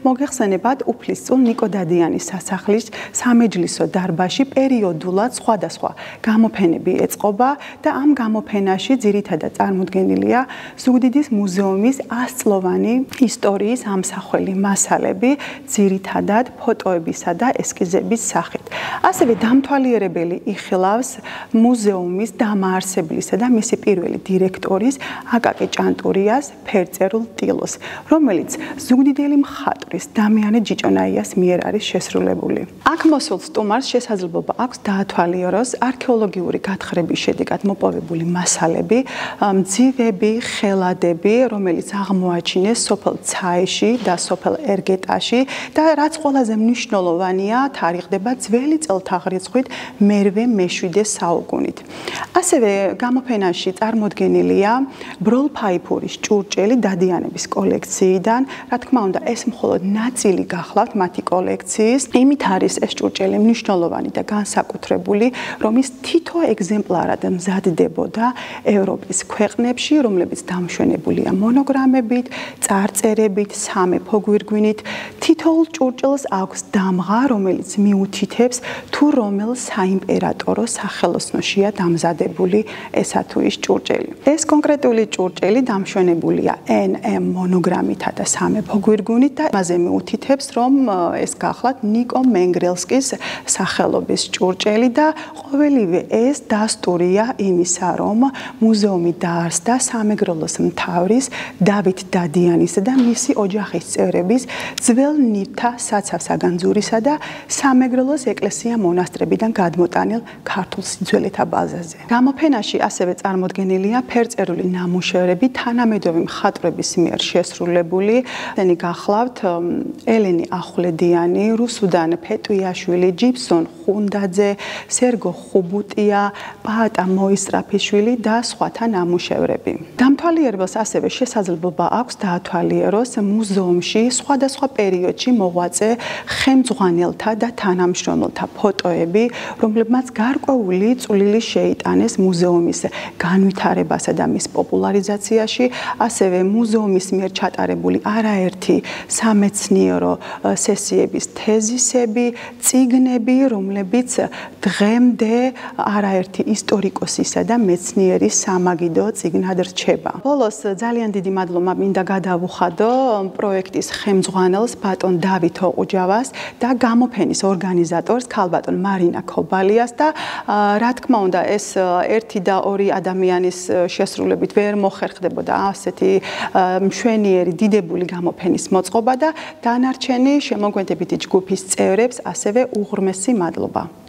მოგეხსენებათ უფლისწულ ნიკო დადიანის სასახლის სამეჯლისო დარბაზში პერიოდულად სხვადასხვა გამოფენები ეწყობა და ამ გამოფენაში ძირითადად წარმოდგენილია ზუგდიდის მუზეუმის 100 წლოვანი ისტორიის ამსახველი მასალები, ძირითადად ფოტოებისა და ესკიზების სახით. ასევე დამთვალიერებელი იხილავს მუზეუმის დამაარსებლისა და მისი პირველი დირექტორის აკაკი ჭანტურიას ფერწერულ ტილოს, რომელიც ზუგდიდელი მხატვრის დამიანე ჯიჭონაიას მიერ არის შესრულებული. აქ მოსულ სტუმარს შესაძლებლობა აქვს დაათვალიეროს არქეოლოგიური გათხრების შედეგად მოპოვებული მასალები, მძივები, ხელადები, რომელიც აღმოაჩინეს სოფელ ცაიში და სოფელ ერგეტაში და რაც ყველაზე მნიშვნელოვანია, თარიღდება ძველი წელთაღრიცხვით მე-7 საუკუნით. ასევე გამოფენაში წარმოდგენილია ბროლ-ფაიფურის ჭურჭელი დადიანების კოლექციიდან, რა თქმა უნდა, ეს მხოლოდ ნაწილი გახლავთ მათი კოლექციის. იმით არის ეს ჭურჭელი მნიშვნელოვანი და განსაკუთრებული, რომ ის თითო ეგზემპლარად მზადდებოდა ევროპის ქვეყნებში, რომლებიც დამშვენებულია მონოგრამებით, წარწერებით, სამეფო გვირგვინით. თითოეულ ჭურჭელს აქვს დამღა, რომელიც მიუთითებს თუ რომელ საიმპერატორო სახელოსნოშია დამზადებული ესა თუ ის ჭურჭელი. ეს კონკრეტული ჭურჭელი დამშვენებულია NM მონოგრამითა და სამეფო გვირგვინით და მასზე მიუთითებს, რომ ეს გახლავთ ნიკო მენგრელსკის სახელობის ჭურჭელი და ყოველივე ეს დასტურია იმისა, რომ მუზეუმი დაარსდა სამეგრელოს მთავრის დავით დადიანისა და მისი ოჯახის წევრების ძველ ნივთა საცავ-საგანძურისა და სამეგრელოს ეკლესია-მონასტრებიდან გადმოტანილ ქართულ სიძველეთა ბაზაზე. გამოფენაში ასევე წარმოდგენილია ფერწერული ნამუშევრები თანამედროვე მხატვრების მიერ შესრულებული. ესენი გახლავთ ელენი ახვლედიანი, რუსუდან ფეტვიაშვილი, ჯიბსონ ხუნდაძე, სერგო ხუბუტია, პაატა მოისტრაფიშვილი და სხვათა ნამუშევრები. დამთვალიერებელს ასევე შესაძლებლობა აქვს დაათვალიეროს მუზეუმში სხვადასხვა პერიოდში მოღვაწე ხელმძღვანელთა და თანამშრომელთა ფოტოები, რომლებმაც გარკვეული წვლილი შეიტანეს მუზეუმის განვითარებასა და მის პოპულარიზაციაში, ასევე მუზეუმის მიერ ჩატარებული არაერთი სამეცნიერო სესიების თეზისები, წიგნები, რომლებიც დღემდე არაერთი ისტორიკოსისა და მეცნიერის სამაგიდო წიგნად რჩება. ბოლოს ძალიან დიდი მადლობა მინდა გადავუხადო პროექტის ხელმძღვანელს ბატონ დავით ოყუჯავას და გამოფენის ორგანიზატორს ქალბატონ მარინა ქობალიას და რა თქმა უნდა ეს ერთი და ორი ადამიანის შესრულებით ვერ მოხერხდებოდა ასეთი მშვენიერი დიდებული გამოფენის მოწყობა და დანარჩენი შემოგვენდებითი ჯგუფის წევრებს ასევე უღრმესი მადლობა.